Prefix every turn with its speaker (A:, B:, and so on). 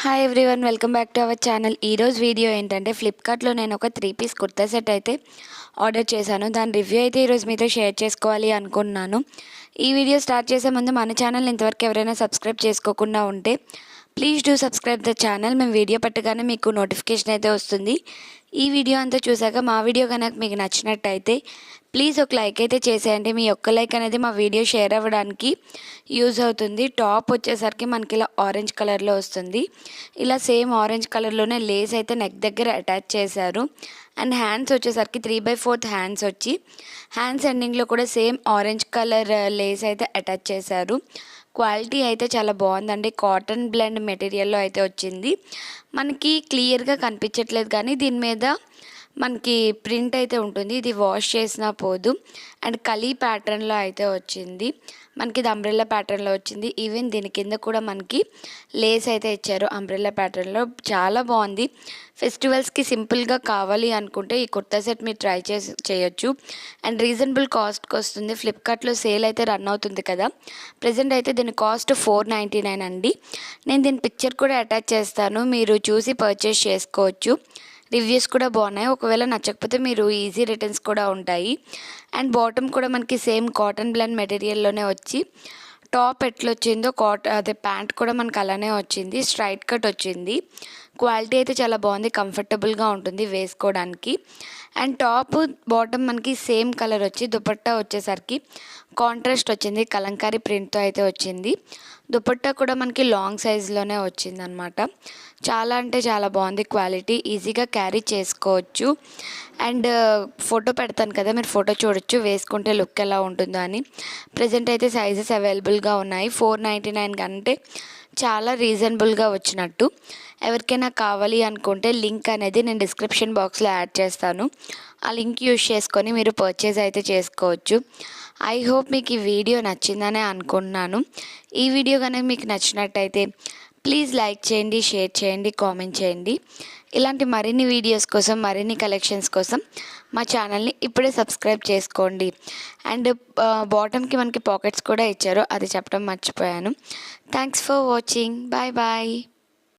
A: Hi everyone, welcome back to our channel. ఈరోజు video ఏంటంటే ఫ్లిప్కార్ట్లో నేను ఒక 3 పీస్ కుర్తా సెట్ అయితే ఆర్డర్ చేశాను. దాని రివ్యూ అయితే ఈరోజు మీతో షేర్ చేసుకోవాలి అనుకున్నాను. ఈ వీడియో స్టార్ట్ చేసే ముందు మన ఛానల్ ఇంతవరకు ఎవరైనా సబ్స్క్రైబ్ చేసుకోకుండా ఉంటే please do subscribe the channel. మేము వీడియో పెట్టగానే మీకు నోటిఫికేషన్ అయితే వస్తుంది. ఈ వీడియో అంతా చూసాక మా వీడియో కనుక మీకు నచ్చినట్టయితే ప్లీజ్ ఒక లైక్ అయితే చేసేయండి. మీ ఒక్క లైక్ అనేది మా వీడియో షేర్ అవ్వడానికి యూజ్ అవుతుంది. టాప్ వచ్చేసరికి మనకి ఇలా ఆరెంజ్ కలర్లో వస్తుంది. ఇలా సేమ్ ఆరెంజ్ కలర్లోనే లేస్ అయితే నెక్ దగ్గర అటాచ్ చేశారు. అండ్ హ్యాండ్స్ వచ్చేసరికి 3/4 హ్యాండ్స్ వచ్చి హ్యాండ్స్ ఎండింగ్లో కూడా సేమ్ ఆరెంజ్ కలర్ లేస్ అయితే అటాచ్ చేశారు. క్వాలిటీ అయితే చాలా బాగుందండి. కాటన్ బ్లెండ్ మెటీరియల్లో అయితే వచ్చింది. మనకి క్లియర్గా కనిపించట్లేదు కానీ దీని మీద మనకి ప్రింట్ అయితే ఉంటుంది. ఇది వాష్ చేసినా పోదు. అండ్ కలీ ప్యాటర్న్లో అయితే వచ్చింది. మనకి ఇది అంబ్రెల్లా ప్యాటర్న్లో వచ్చింది. ఈవెన్ దీని కింద కూడా మనకి లేస్ అయితే ఇచ్చారు అంబ్రెల్లా ప్యాటర్న్లో. చాలా బాగుంది. ఫెస్టివల్స్కి సింపుల్గా కావాలి అనుకుంటే ఈ కుర్తా సెట్ మీరు ట్రై చేయొచ్చు. అండ్ రీజనబుల్ కాస్ట్కి వస్తుంది. ఫ్లిప్కార్ట్లో సేల్ అయితే రన్ అవుతుంది కదా. ప్రజెంట్ అయితే దీని కాస్ట్ 499 అండి. నేను దీని పిక్చర్ కూడా అటాచ్ చేస్తాను, మీరు చూసి పర్చేస్ చేసుకోవచ్చు. రివ్యూస్ కూడా బాగున్నాయి. ఒకవేళ నచ్చకపోతే మీరు ఈజీ రిటర్న్స్ కూడా ఉంటాయి. అండ్ బాటమ్ కూడా మనకి సేమ్ కాటన్ బ్లెండ్ మెటీరియల్లోనే వచ్చి టాప్ ఎట్లొచ్చిందో అదే ప్యాంట్ కూడా మనకు అలానే వచ్చింది. స్ట్రైట్ కట్ వచ్చింది. క్వాలిటీ అయితే చాలా బాగుంది. కంఫర్టబుల్గా ఉంటుంది వేసుకోవడానికి. అండ్ టాప్ బాటమ్ మనకి సేమ్ కలర్ వచ్చి దుపట్టా వచ్చేసరికి కాంట్రాస్ట్ వచ్చింది. కలంకారీ ప్రింట్తో అయితే వచ్చింది. దుపట్టా కూడా మనకి లాంగ్ సైజులోనే వచ్చింది అనమాట. చాలా అంటే చాలా బాగుంది. క్వాలిటీ ఈజీగా క్యారీ చేసుకోవచ్చు. అండ్ ఫోటో పెడతాను కదా, మీరు ఫోటో చూడొచ్చు వేసుకుంటే లుక్ ఎలా ఉంటుందో అని. ప్రజెంట్ అయితే సైజెస్ అవైలబుల్గా ఉన్నాయి. 499 కంటే చాలా రీజనబుల్గా వచ్చినట్టు. ఎవరికైనా కావాలి అనుకుంటే లింక్ అనేది నేను డిస్క్రిప్షన్ బాక్స్లో యాడ్ చేస్తాను. ఆ లింక్ యూజ్ చేసుకొని మీరు పర్చేజ్ అయితే చేసుకోవచ్చు. ఐ హోప్ మీకు ఈ వీడియో నచ్చిందనే అనుకుంటున్నాను. ఈ వీడియో కనుక మీకు నచ్చినట్టయితే ప్లీజ్ లైక్ చేయండి, షేర్ చేయండి, కామెంట్ చేయండి. ఇలాంటి మరిన్ని వీడియోస్ కోసం, మరిన్ని కలెక్షన్స్ కోసం మా ఛానల్ని ఇప్పుడే సబ్స్క్రైబ్ చేసుకోండి. అండ్ బాటమ్కి మనకి పాకెట్స్ కూడా ఇచ్చారు, అది చెప్పడం మర్చిపోయాను. Thanks for watching. Bye bye.